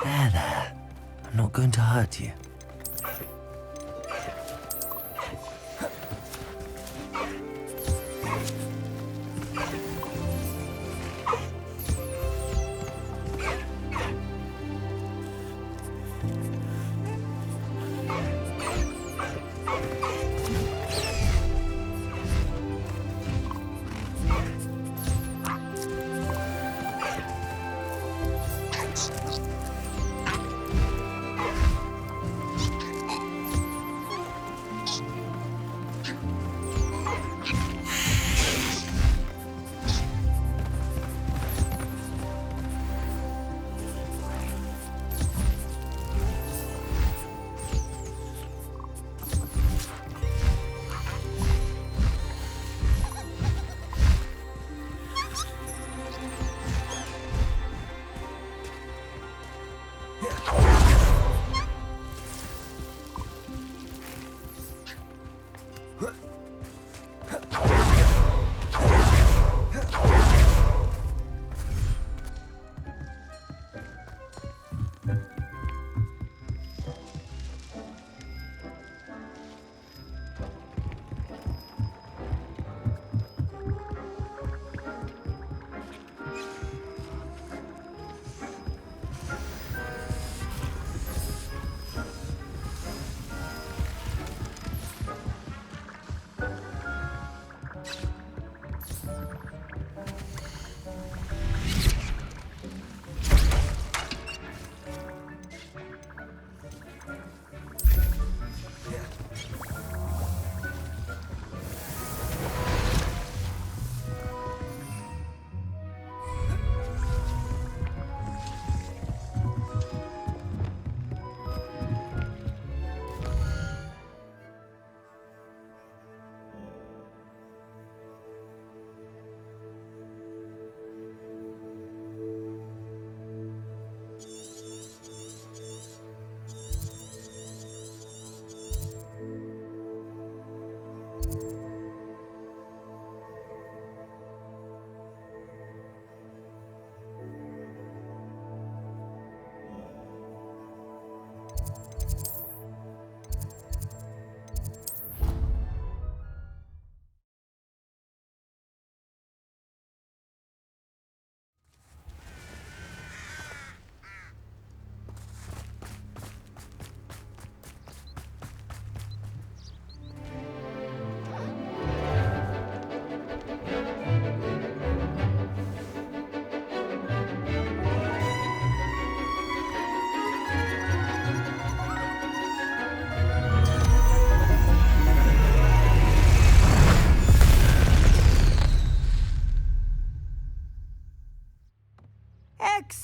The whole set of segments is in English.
There. I'm not going to hurt you.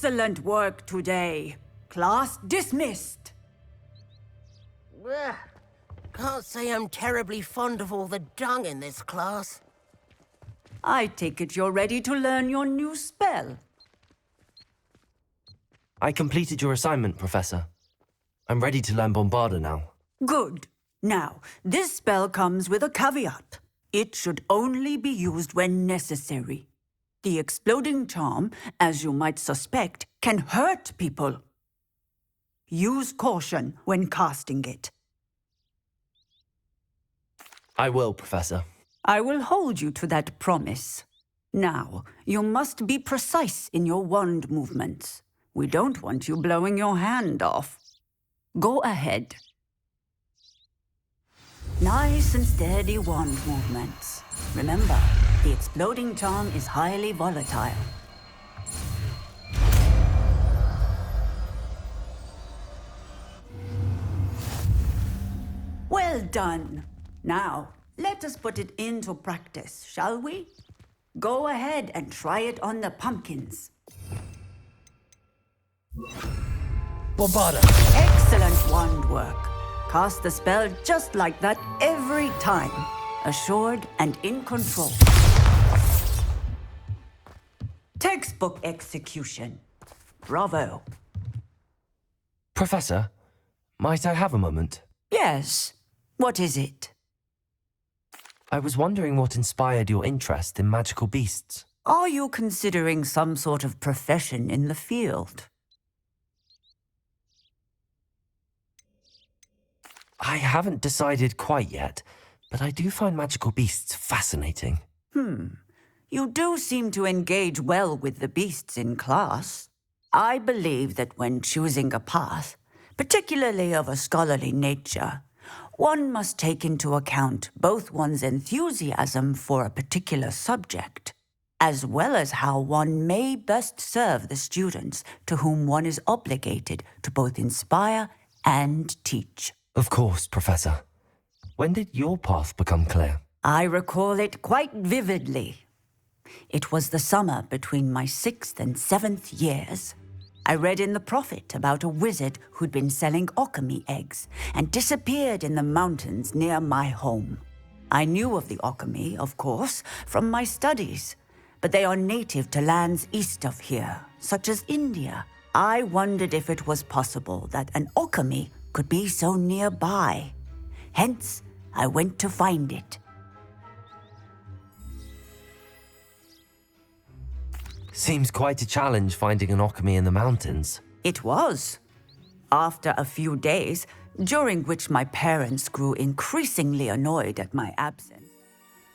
Excellent work today. Class dismissed. Ugh. Can't say I'm terribly fond of all the dung in this class. I take it you're ready to learn your new spell. I completed your assignment, Professor. I'm ready to learn Bombarda now. Good. Now, this spell comes with a caveat. It should only be used when necessary. The exploding charm, as you might suspect, can hurt people. Use caution when casting it. I will, Professor. I will hold you to that promise. Now, you must be precise in your wand movements. We don't want you blowing your hand off. Go ahead. Nice and steady wand movements. Remember, the exploding charm is highly volatile. Well done. Now, let us put it into practice, shall we? Go ahead and try it on the pumpkins. Bombarda! Excellent wand work. Cast the spell just like that every time. Assured and in control. Textbook execution. Bravo. Professor, might I have a moment? Yes. What is it? I was wondering what inspired your interest in magical beasts. Are you considering some sort of profession in the field? I haven't decided quite yet, but I do find magical beasts fascinating. You do seem to engage well with the beasts in class. I believe that when choosing a path, particularly of a scholarly nature, one must take into account both one's enthusiasm for a particular subject, as well as how one may best serve the students to whom one is obligated to both inspire and teach. Of course, Professor. When did your path become clear? I recall it quite vividly. It was the summer between my 6th and 7th years. I read in the Prophet about a wizard who'd been selling alchemy eggs and disappeared in the mountains near my home. I knew of the alchemy, of course, from my studies, but they are native to lands east of here, such as India. I wondered if it was possible that an alchemy could be so nearby. Hence, I went to find it. Seems quite a challenge finding an alchemy in the mountains. It was. After a few days, during which my parents grew increasingly annoyed at my absence,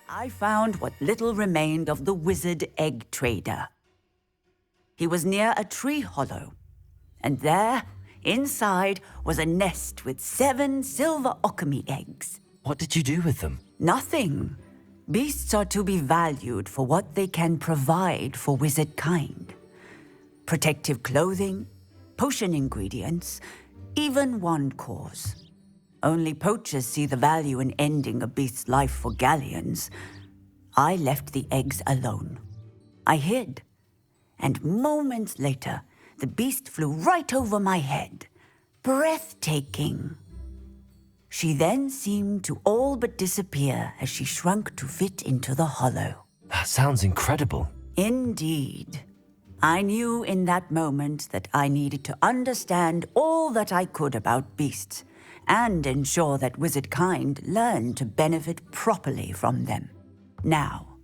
I found what little remained of the wizard egg trader. He was near a tree hollow, and there, inside, was a nest with 7 silver alchemy eggs. What did you do with them? Nothing. Beasts are to be valued for what they can provide for wizard kind. Protective clothing, potion ingredients, even wand cores. Only poachers see the value in ending a beast's life for galleons. I left the eggs alone. I hid, and moments later, the beast flew right over my head. Breathtaking. She then seemed to all but disappear as she shrunk to fit into the hollow. That sounds incredible. Indeed. I knew in that moment that I needed to understand all that I could about beasts and ensure that wizard kind learned to benefit properly from them. Now,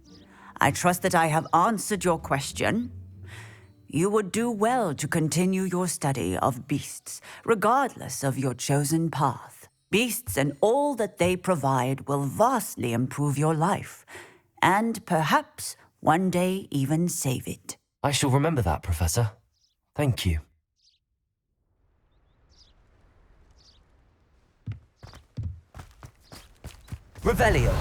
I trust that I have answered your question. You would do well to continue your study of beasts, regardless of your chosen path. Beasts and all that they provide will vastly improve your life, and perhaps one day even save it. I shall remember that, Professor. Thank you. Revelio.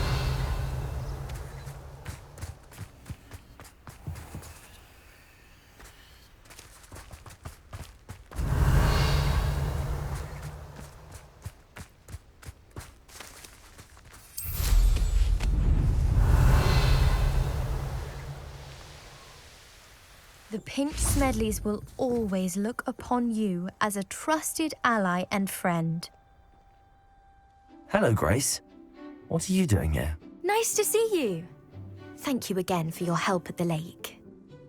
The Pinch Smedleys will always look upon you as a trusted ally and friend. Hello, Grace. What are you doing here? Nice to see you. Thank you again for your help at the lake.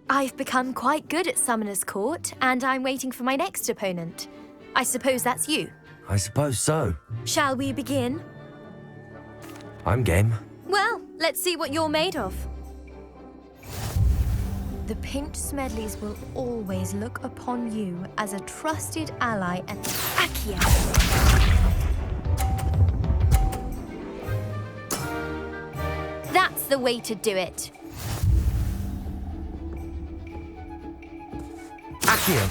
I've become quite good at Summoner's Court, and I'm waiting for my next opponent. I suppose that's you. I suppose so. Shall we begin? I'm game. Well, let's see what you're made of. The Pinch Smedleys will always look upon you as a trusted ally and... Accio! That's the way to do it. Accio!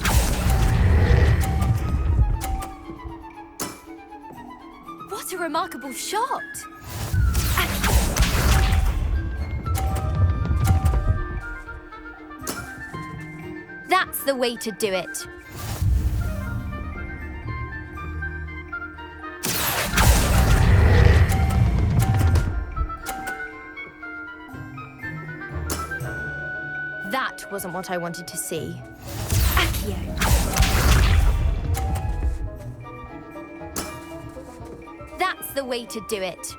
What a remarkable shot! That's the way to do it. That wasn't what I wanted to see. Accio. That's the way to do it.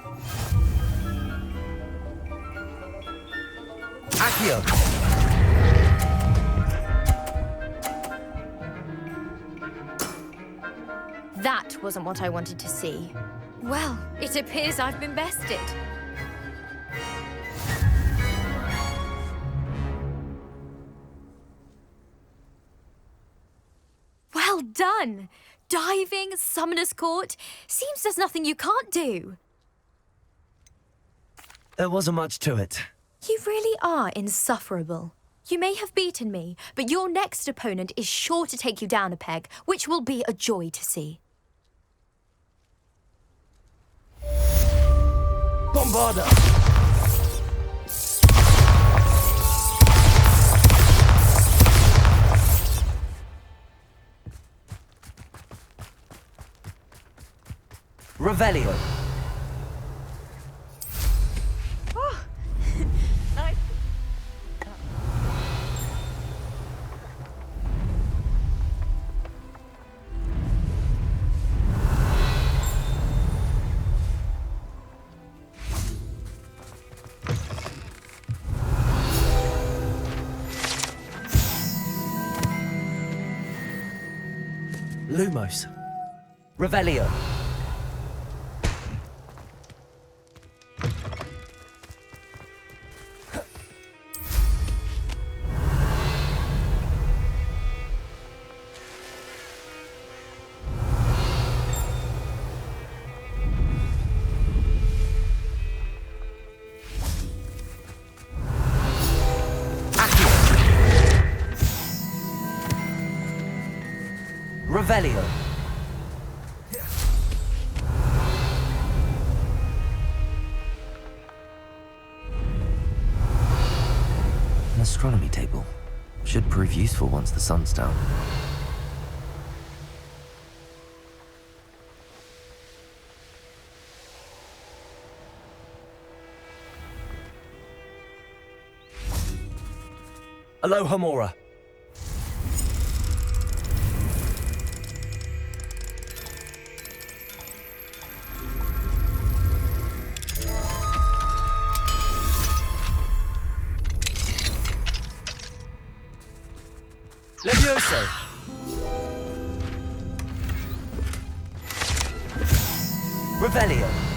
Accio! That wasn't what I wanted to see. Well, it appears I've been bested. Well done! Diving, Summoner's Court. Seems there's nothing you can't do. There wasn't much to it. You really are insufferable. You may have beaten me, but your next opponent is sure to take you down a peg, which will be a joy to see. Bombarda! Revelio. Lumos. Revelio. Revelio. An astronomy table. Should prove useful once the sun's down. Aloha Mora. Levioso. Revelio.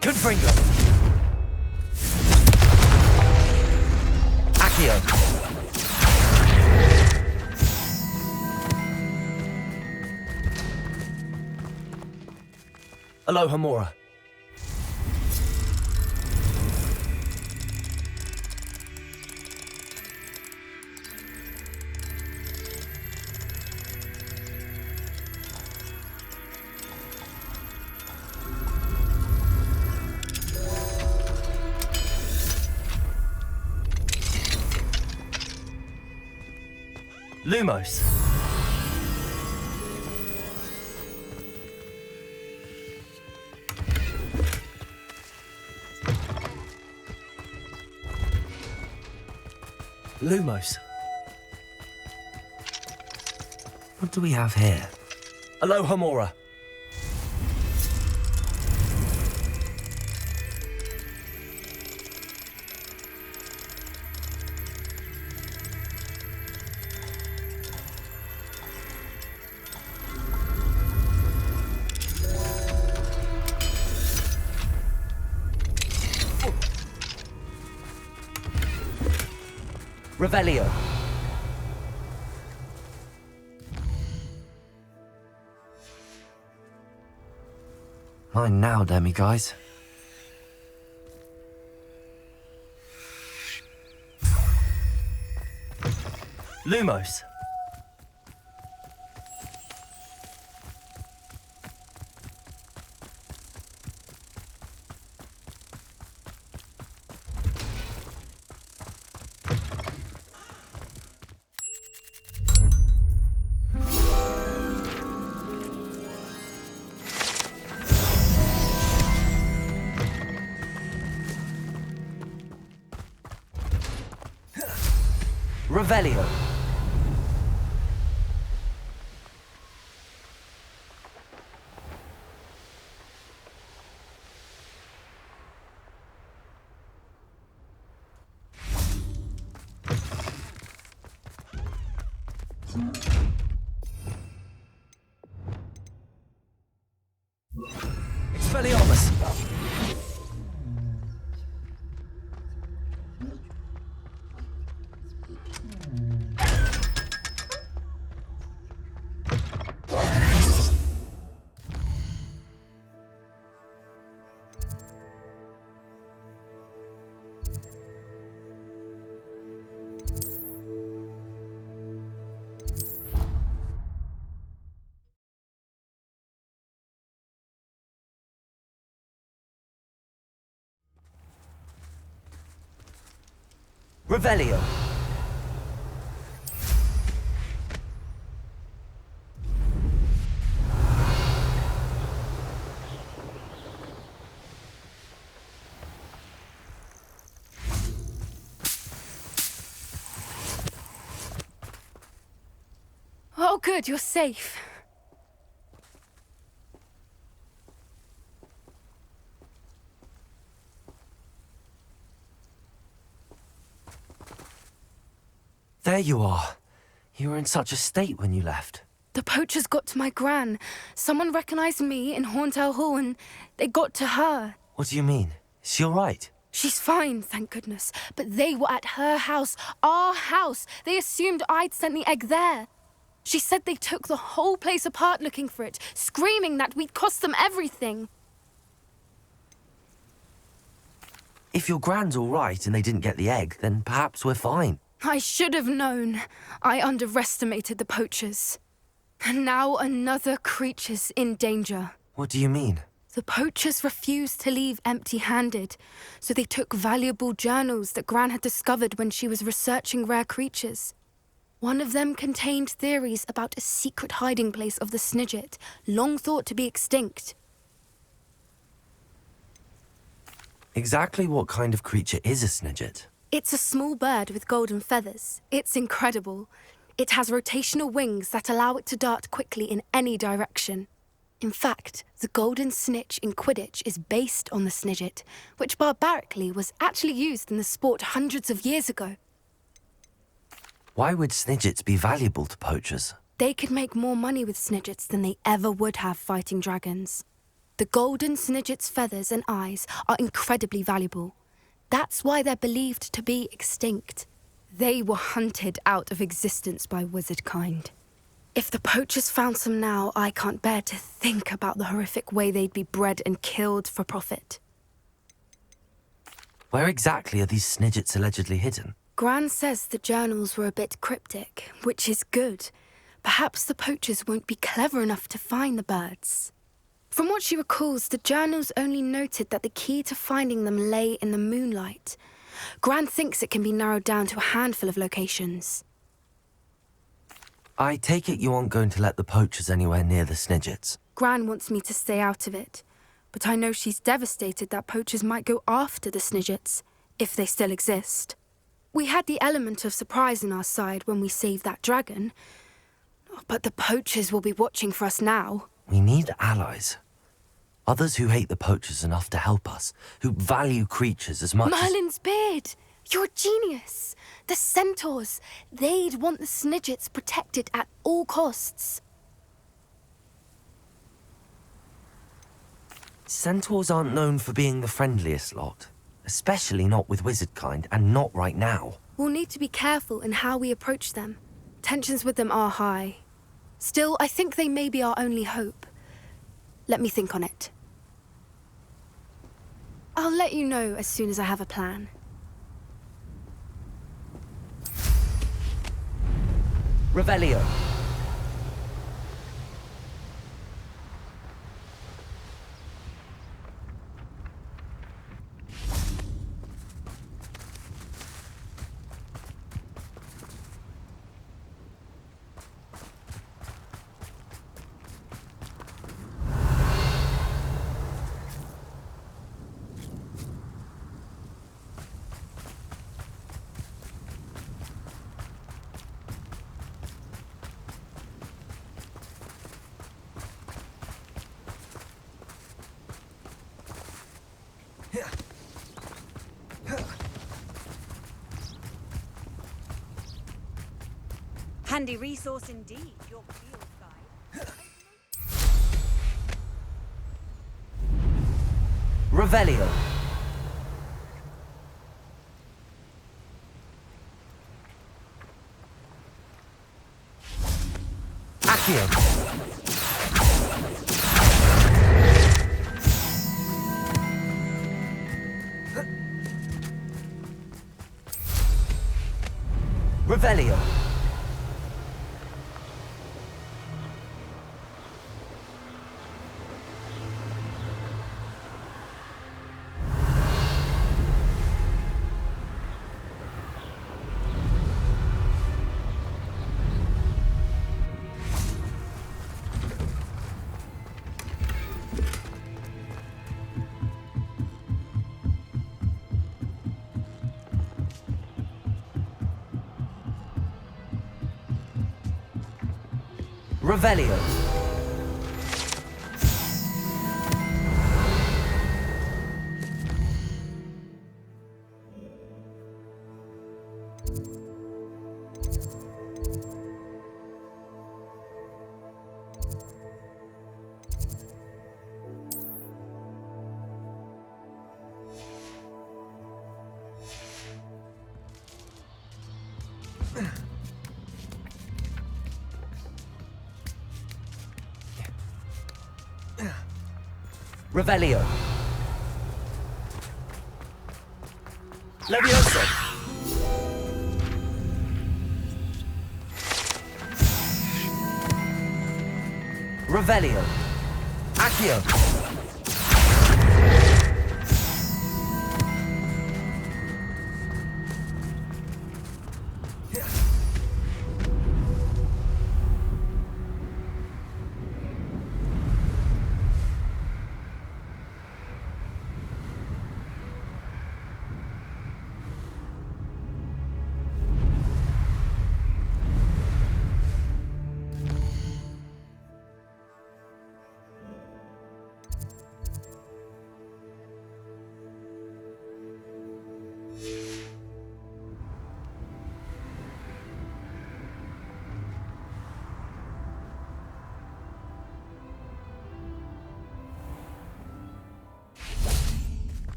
Confringo. Accio. Aloha Mora. Lumos. Lumos. What do we have here? Aloha Mora. Revelio. Mine now, demiguise. Lumos. Revelio. Expelliarmus! Revelio! Oh, good, you're safe. There you are. You were in such a state when you left. The poachers got to my gran. Someone recognized me in Horntail Hall and they got to her. What do you mean? Is she all right? She's fine, thank goodness. But they were at her house, our house. They assumed I'd sent the egg there. She said they took the whole place apart looking for it, screaming that we'd cost them everything. If your gran's all right and they didn't get the egg, then perhaps we're fine. I should have known. I underestimated the poachers. And now another creature's in danger. What do you mean? The poachers refused to leave empty-handed, so they took valuable journals that Gran had discovered when she was researching rare creatures. One of them contained theories about a secret hiding place of the Snidget, long thought to be extinct. Exactly what kind of creature is a Snidget? It's a small bird with golden feathers. It's incredible. It has rotational wings that allow it to dart quickly in any direction. In fact, the golden snitch in Quidditch is based on the Snidget, which barbarically was actually used in the sport hundreds of years ago. Why would Snidgets be valuable to poachers? They could make more money with Snidgets than they ever would have fighting dragons. The golden Snidget's feathers and eyes are incredibly valuable. That's why they're believed to be extinct. They were hunted out of existence by wizard kind. If the poachers found some now, I can't bear to think about the horrific way they'd be bred and killed for profit. Where exactly are these Snidgets allegedly hidden? Gran says the journals were a bit cryptic, which is good. Perhaps the poachers won't be clever enough to find the birds. From what she recalls, the journals only noted that the key to finding them lay in the moonlight. Gran thinks it can be narrowed down to a handful of locations. I take it you aren't going to let the poachers anywhere near the Snidgets. Gran wants me to stay out of it, but I know she's devastated that poachers might go after the Snidgets, if they still exist. We had the element of surprise on our side when we saved that dragon, but the poachers will be watching for us now. We need allies. Others who hate the poachers enough to help us, who value creatures as much as... Merlin's beard! You're a genius! The centaurs! They'd want the Snidgets protected at all costs. Centaurs aren't known for being the friendliest lot. Especially not with wizard kind, and not right now. We'll need to be careful in how we approach them. Tensions with them are high. Still, I think they may be our only hope. Let me think on it. I'll let you know as soon as I have a plan. Revelio. Handy resource indeed, your field guide. Revelio. Accio. Revelio. Revelio. Revelio. Levioso. Revelio. Accio.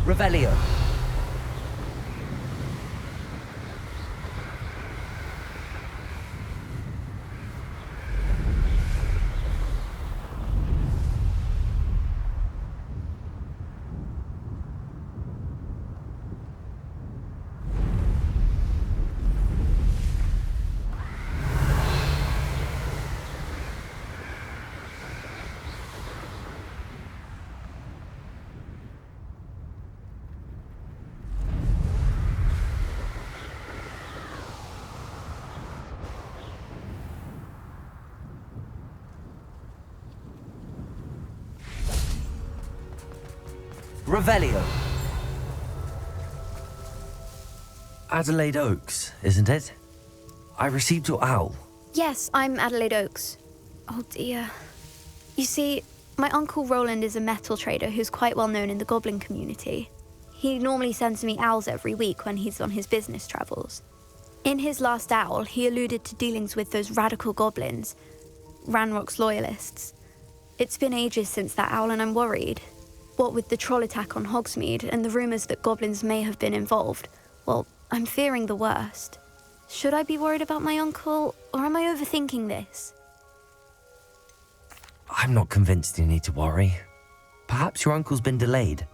Revelio. Revelio. Adelaide Oaks, isn't it? I received your owl. Yes, I'm Adelaide Oaks. Oh dear. You see, my Uncle Roland is a metal trader who's quite well known in the goblin community. He normally sends me owls every week when he's on his business travels. In his last owl, he alluded to dealings with those radical goblins, Ranrock's loyalists. It's been ages since that owl and I'm worried. What with the troll attack on Hogsmeade and the rumours that goblins may have been involved, well, I'm fearing the worst. Should I be worried about my uncle, or am I overthinking this? I'm not convinced you need to worry. Perhaps your uncle's been delayed,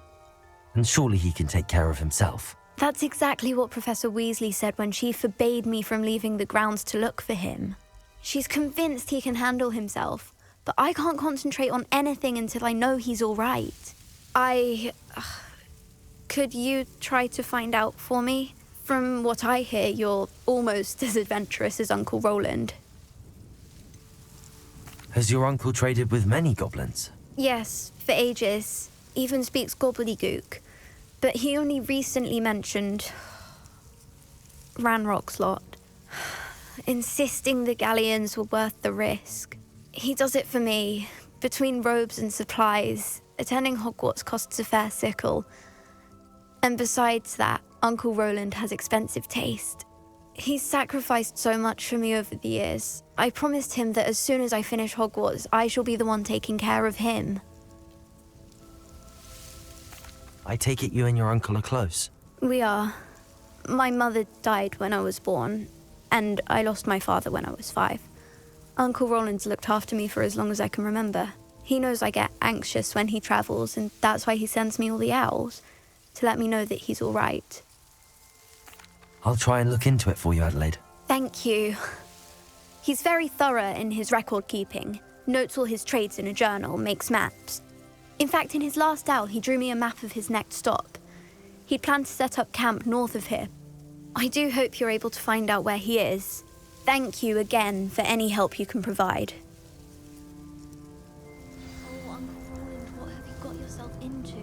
and surely he can take care of himself. That's exactly what Professor Weasley said when she forbade me from leaving the grounds to look for him. She's convinced he can handle himself, but I can't concentrate on anything until I know he's all right. Could you try to find out for me? From what I hear, you're almost as adventurous as Uncle Roland. Has your uncle traded with many goblins? Yes, for ages. Even speaks gobbledygook. But he only recently mentioned Ranrock's lot, insisting the galleons were worth the risk. He does it for me, Between robes and supplies, attending Hogwarts costs a fair sickle. And besides that, Uncle Roland has expensive taste. He's sacrificed so much for me over the years. I promised him that as soon as I finish Hogwarts, I shall be the one taking care of him. I take it you and your uncle are close. We are. My mother died when I was born, and I lost my father when I was 5. Uncle Roland's looked after me for as long as I can remember. He knows I get anxious when he travels, and that's why he sends me all the owls, to let me know that he's all right. I'll try and look into it for you, Adelaide. Thank you. He's very thorough in his record keeping, notes all his trades in a journal, makes maps. In fact, in his last owl, he drew me a map of his next stop. He'd planned to set up camp north of here. I do hope you're able to find out where he is. Thank you again for any help you can provide. Oh, Uncle Roland, what have you got yourself into?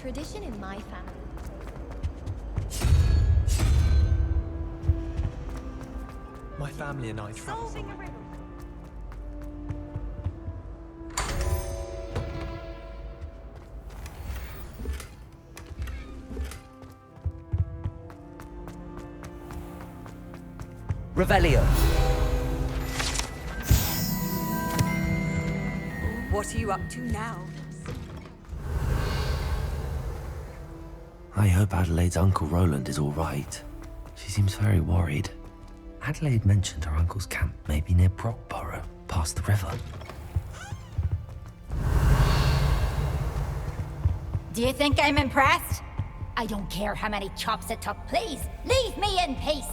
Tradition in my family. My family and I travel somewhere. Revelio. What are you up to now? I hope Adelaide's Uncle Roland is all right. She seems very worried. Adelaide mentioned her uncle's camp may be near Brockborough, past the river. Do you think I'm impressed? I don't care how many chops it took. Please, leave me in peace.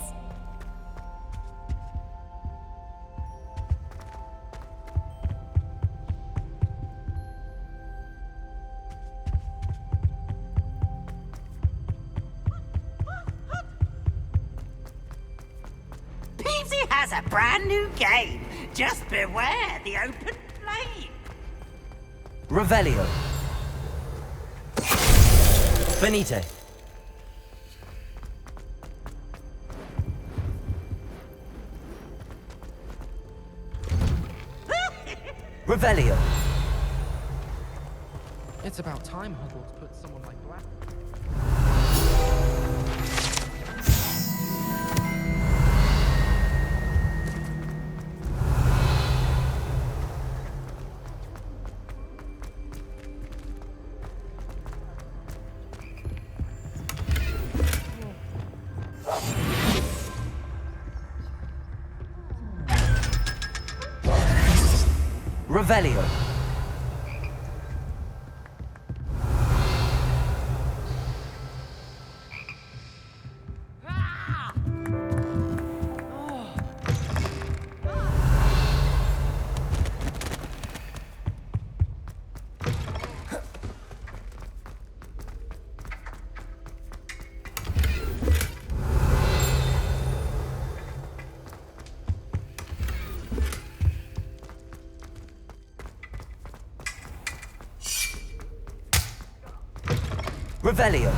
Peasy has a brand new game. Just beware the open flame. Revelio. Benite. Revelio. It's about time Hogwarts put someone like Black. Revelio. Revelio.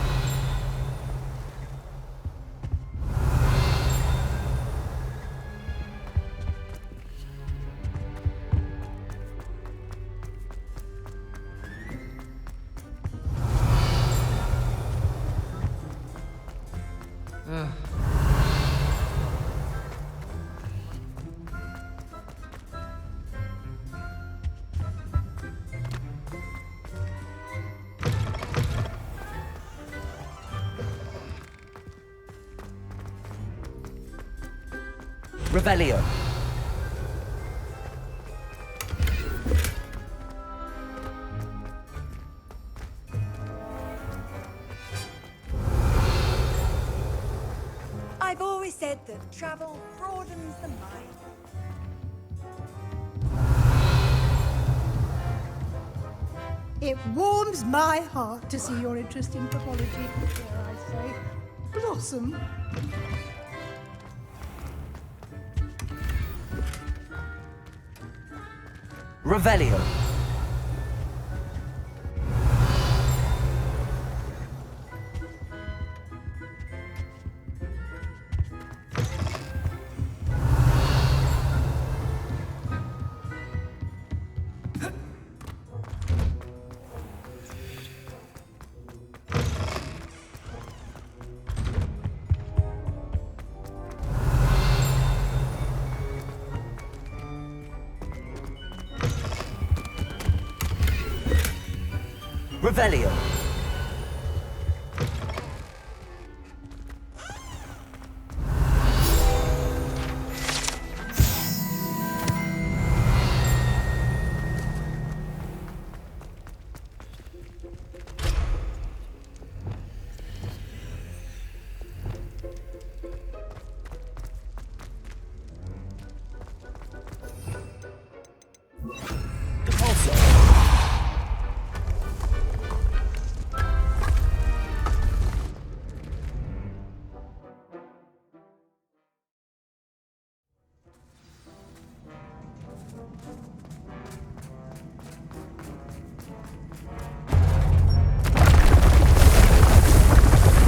Revelio. I've always said that travel broadens the mind. It warms my heart to see your interest in pathology, dare I say, blossom. Revelio. Revelio.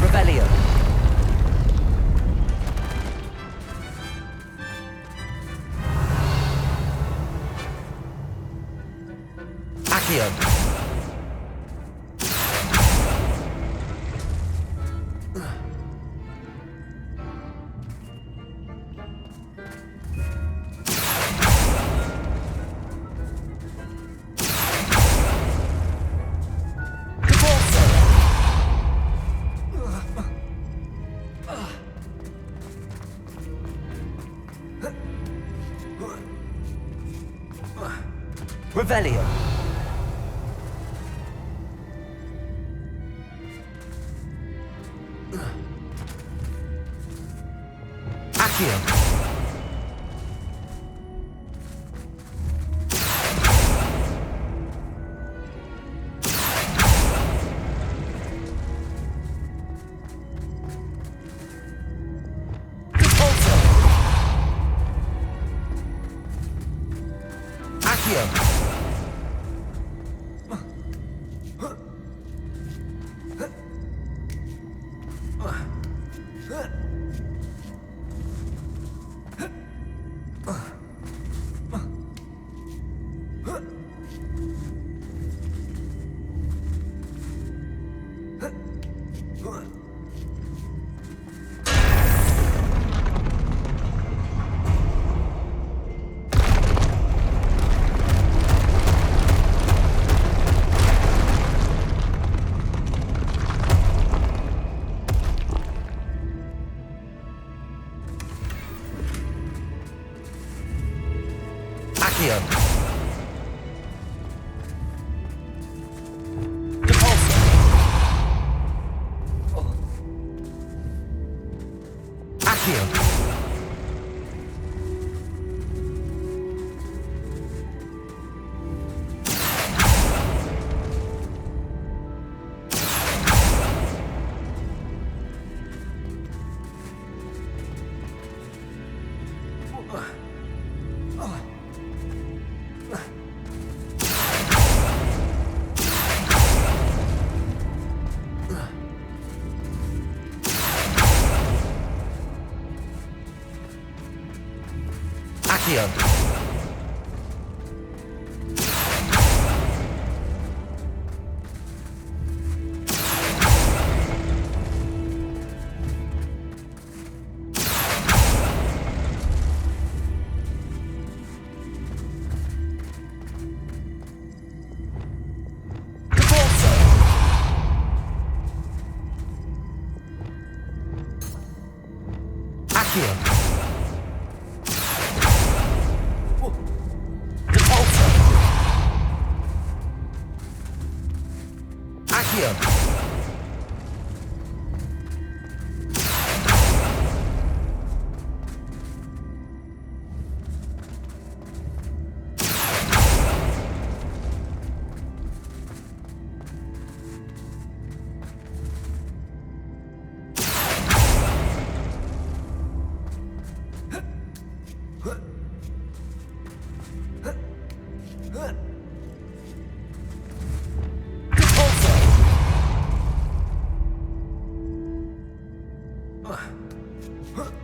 Revelio. Accio. Revelio. Accio. Accio. Accio. Repulsor. Accio. Accio. Accio. Accio. Accio.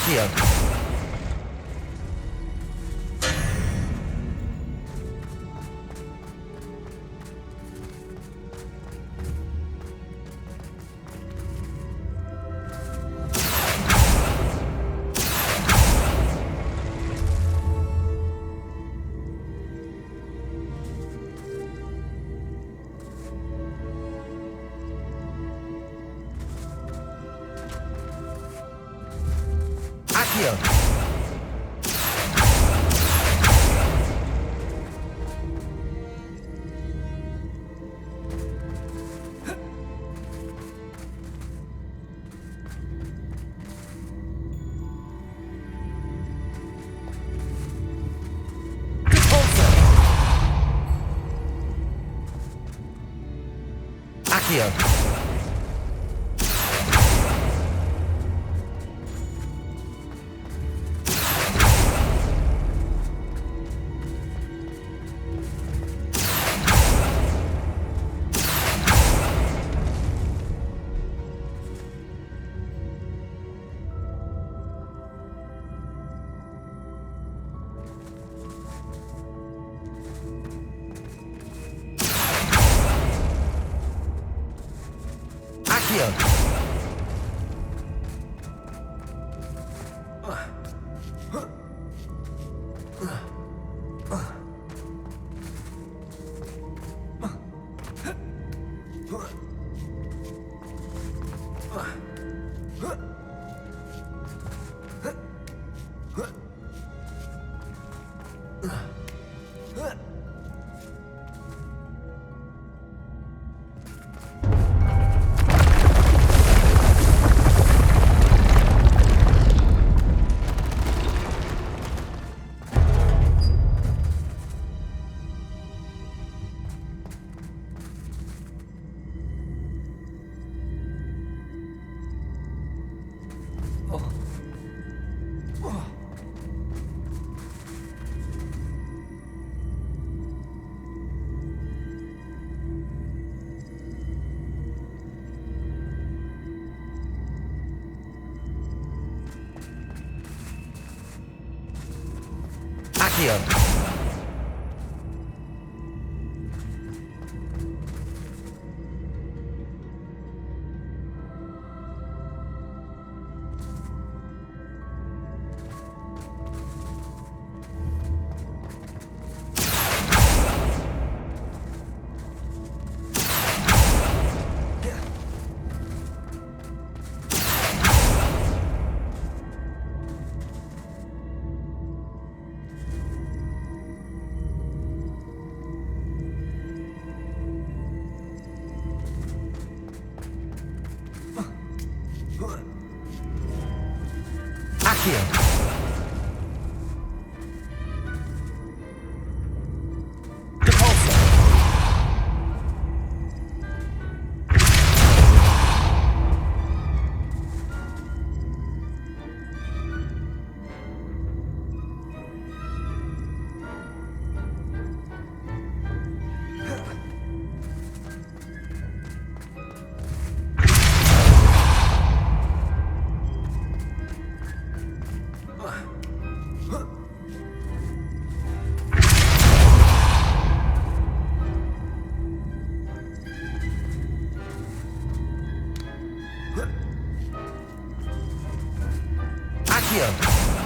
Accio. Accio! Accio! Accio! Accio!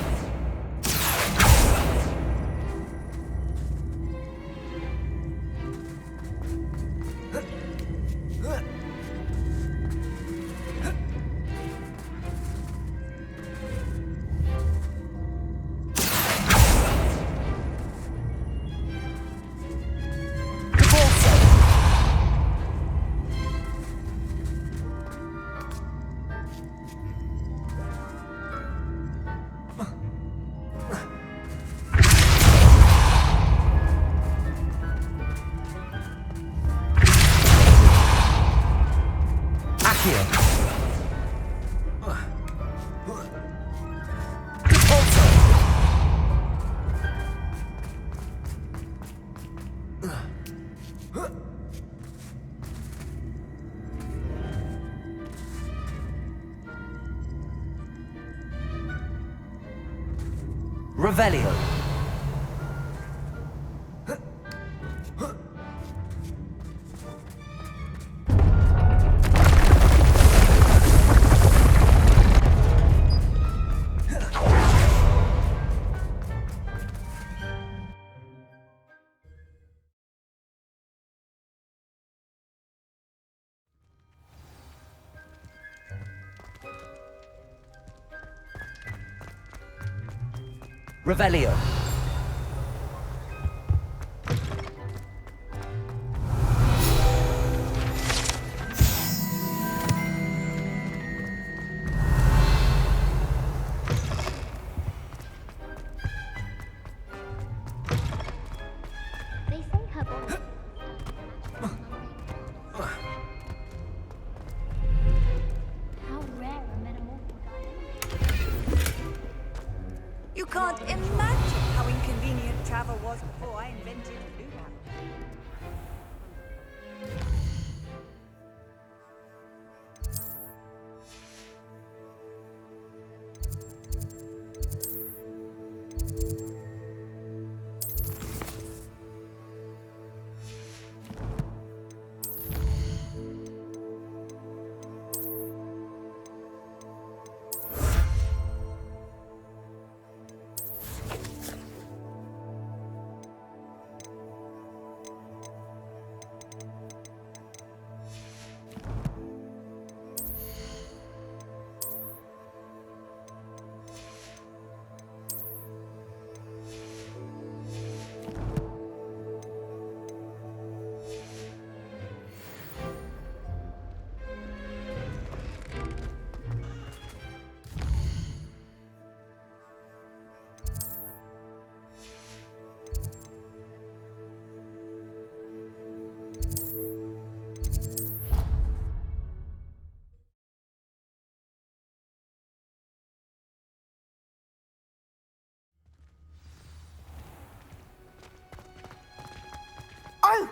Revelio! Revelio! They say her body. How rare a metamorphic item. You can't imagine how inconvenient travel was before I invented blue map.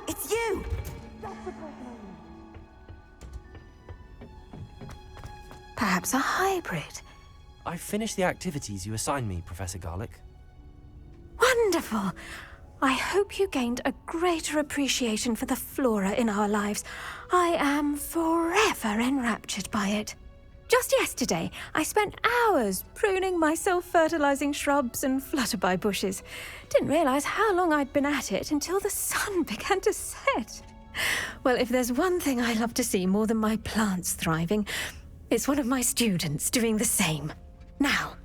it's you! Perhaps a hybrid. I finished the activities you assigned me, Professor Garlick. Wonderful! I hope you gained a greater appreciation for the flora in our lives. I am forever enraptured by it. Just yesterday, I spent hours pruning my self-fertilizing shrubs and flutterby bushes. Didn't realize how long I'd been at it until the sun began to set. Well, if there's one thing I love to see more than my plants thriving, it's one of my students doing the same. Now,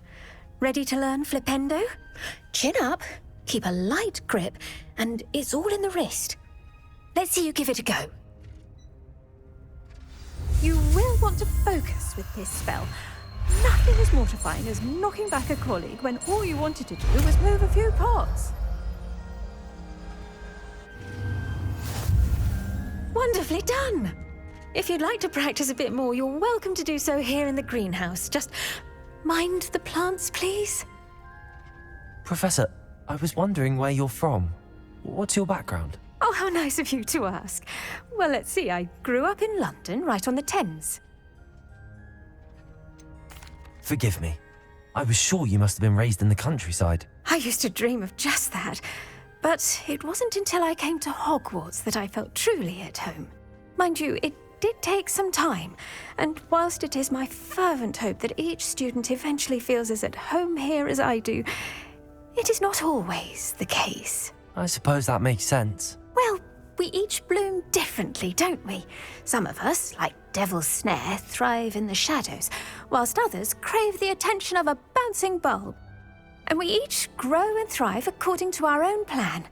ready to learn flipendo? Chin up, keep a light grip, and it's all in the wrist. Let's see you give it a go. You will want to focus with this spell. Nothing as mortifying as knocking back a colleague when all you wanted to do was move a few pots. Wonderfully done! If you'd like to practice a bit more, you're welcome to do so here in the greenhouse. Just mind the plants, please. Professor, I was wondering where you're from. What's your background? Oh, how nice of you to ask. Well, let's see. I grew up in London, right on the Thames. Forgive me. I was sure you must have been raised in the countryside. I used to dream of just that. But it wasn't until I came to Hogwarts that I felt truly at home. Mind you, it did take some time, and whilst it is my fervent hope that each student eventually feels as at home here as I do, it is not always the case. I suppose that makes sense. Well, we each bloom differently, don't we? Some of us, like Devil's Snare, thrive in the shadows, whilst others crave the attention of a bouncing bulb. And we each grow and thrive according to our own plan.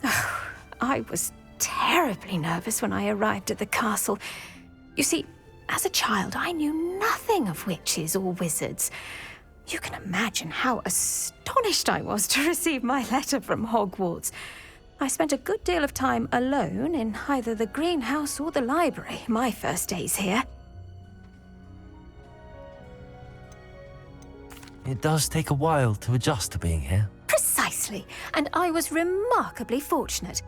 Oh, I was terribly nervous when I arrived at the castle. You see, as a child, I knew nothing of witches or wizards. You can imagine how astonished I was to receive my letter from Hogwarts. I spent a good deal of time alone in either the greenhouse or the library my first days here. It does take a while to adjust to being here. Precisely, and I was remarkably fortunate.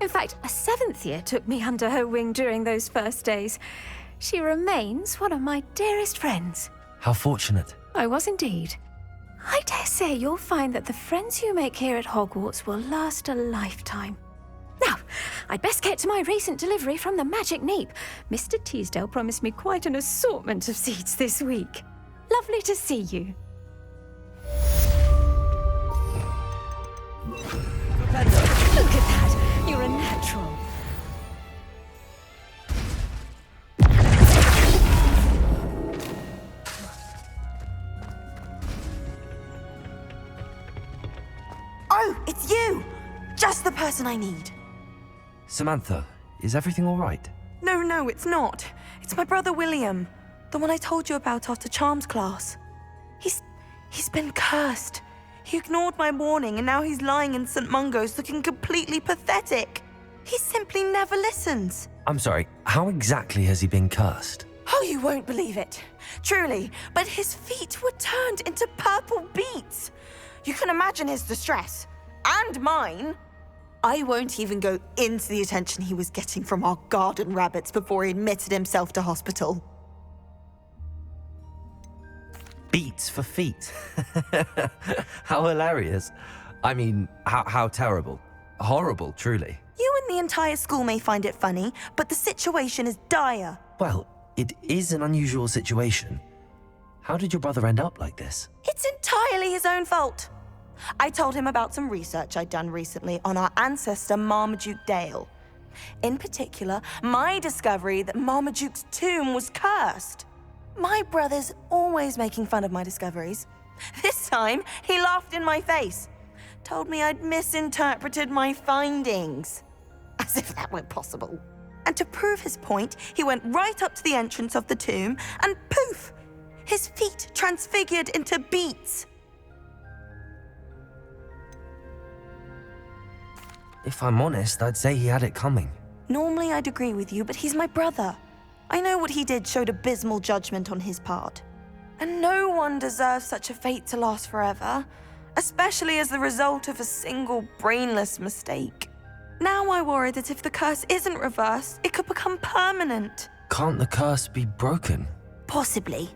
In fact, a 7th year took me under her wing during those first days. She remains one of my dearest friends. How fortunate. I was indeed. I dare say you'll find that the friends you make here at Hogwarts will last a lifetime. Now, I'd best get to my recent delivery from the Magic Neep. Mr. Teasdale promised me quite an assortment of seeds this week. Lovely to see you. Look at that! You're a natural. Oh, it's you! Just the person I need. Samantha, is everything all right? No, it's not. It's my brother William, the one I told you about after Charms class. He's been cursed. He ignored my warning and now he's lying in St. Mungo's looking completely pathetic. He simply never listens. I'm sorry, how exactly has he been cursed? Oh, you won't believe it. Truly, but his feet were turned into purple beets. You can imagine his distress. And mine. I won't even go into the attention he was getting from our garden rabbits before he admitted himself to hospital. Beats for feet. How hilarious. I mean, how terrible. Horrible, truly. You and the entire school may find it funny, but the situation is dire. Well, it is an unusual situation. How did your brother end up like this? It's entirely his own fault. I told him about some research I'd done recently on our ancestor Marmaduke Dale. In particular, my discovery that Marmaduke's tomb was cursed. My brother's always making fun of my discoveries. This time, he laughed in my face. Told me I'd misinterpreted my findings. As if that were possible. And to prove his point, he went right up to the entrance of the tomb and poof! His feet transfigured into beets. If I'm honest, I'd say he had it coming. Normally I'd agree with you, but he's my brother. I know what he did showed abysmal judgment on his part. And no one deserves such a fate to last forever, especially as the result of a single brainless mistake. Now I worry that if the curse isn't reversed, it could become permanent. Can't the curse be broken? Possibly.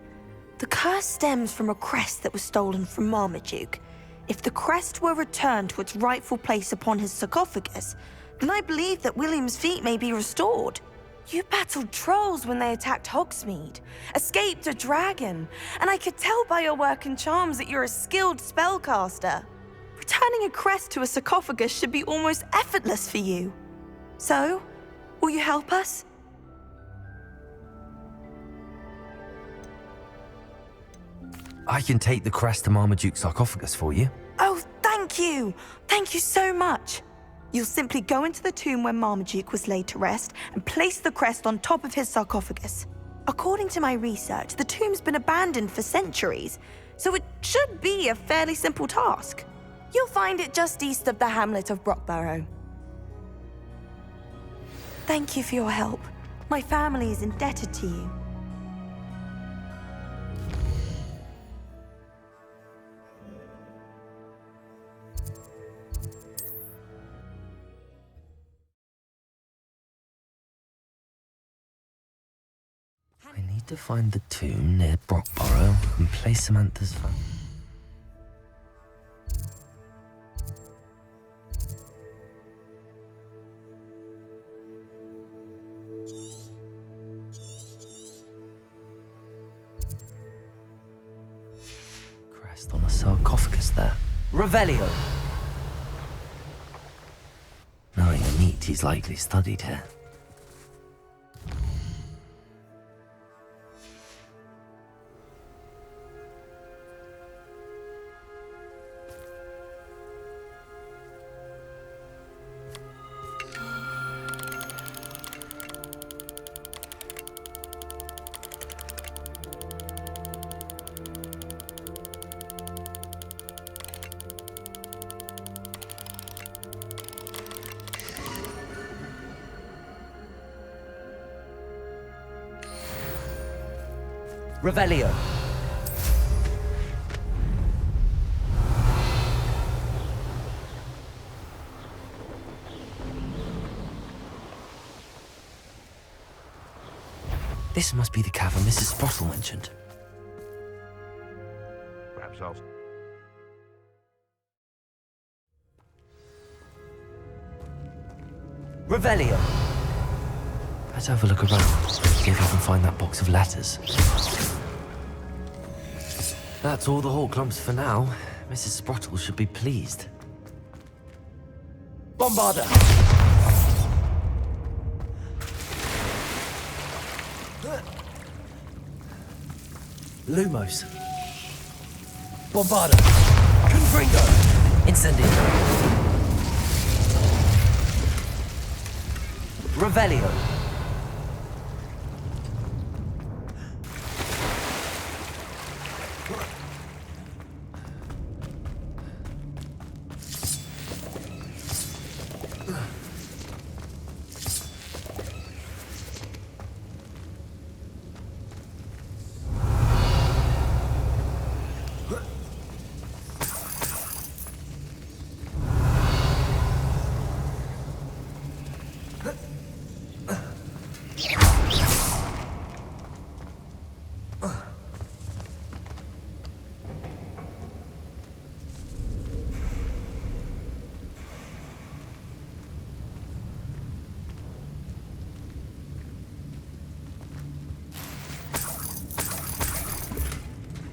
The curse stems from a crest that was stolen from Marmaduke. If the crest were returned to its rightful place upon his sarcophagus, then I believe that William's feet may be restored. You battled trolls when they attacked Hogsmeade, escaped a dragon, and I could tell by your work and charms that you're a skilled spellcaster. Returning a crest to a sarcophagus should be almost effortless for you. So, will you help us? I can take the crest to Marmaduke's sarcophagus for you. Oh, thank you! Thank you so much! You'll simply go into the tomb where Marmaduke was laid to rest and place the crest on top of his sarcophagus. According to my research, the tomb's been abandoned for centuries, so it should be a fairly simple task. You'll find it just east of the hamlet of Brockborough. Thank you for your help. My family is indebted to you. I need to find the tomb near Brockborough and place Samantha's phone. Crest on a sarcophagus there. Revelio! Knowing a neat, he's likely studied here. Revelio. This must be the cavern Mrs. Sprottle mentioned. Perhaps I'll... Revelio. Let's have a look around, see if I can find that box of letters. That's all the Horcrux for now. Mrs. Sprottle should be pleased. Bombarder! Lumos. Bombarder! Confringo! Incendio! Revelio!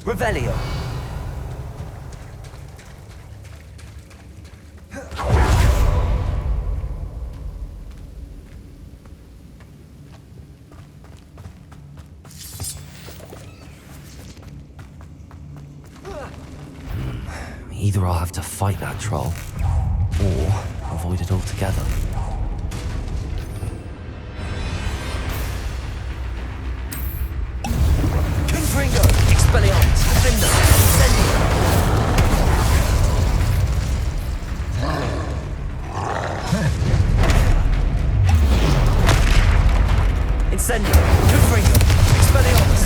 Revelio. Either I'll have to fight that troll, or avoid it altogether. Confringo! Expelliarmus! Defender! Incendio! Incendio! Confringo! Expelliarmus!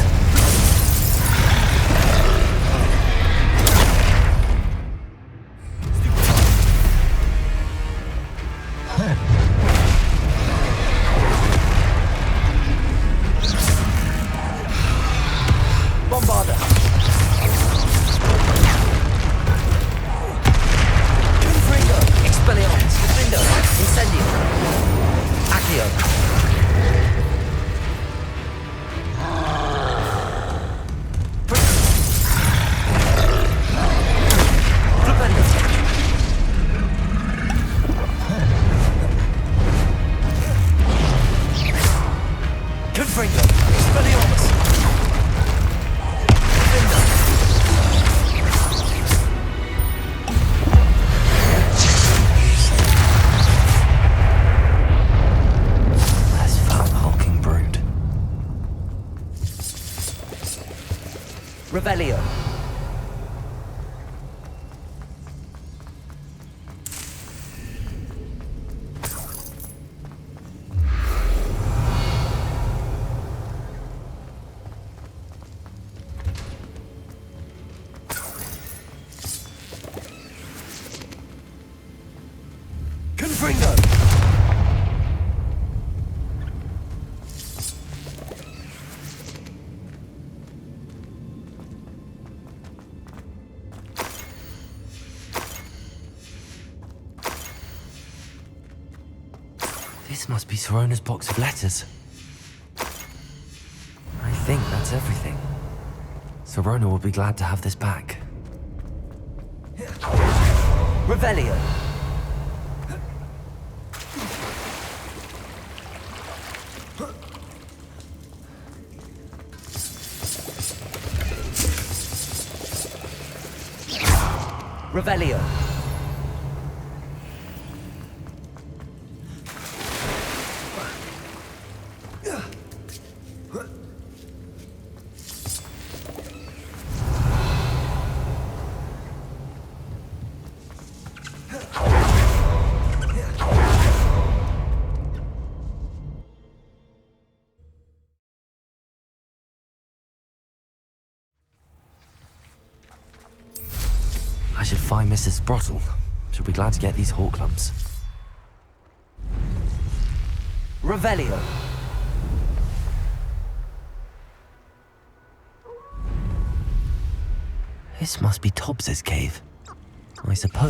Revelio. Confringo! This must be Sorona's box of letters. I think that's everything. Sorona will be glad to have this back. Revelio. Revelio. I should find Mrs. Sprottle. She'll be glad to get these hawk lumps. Revelio. This must be Tobbs's cave. I suppose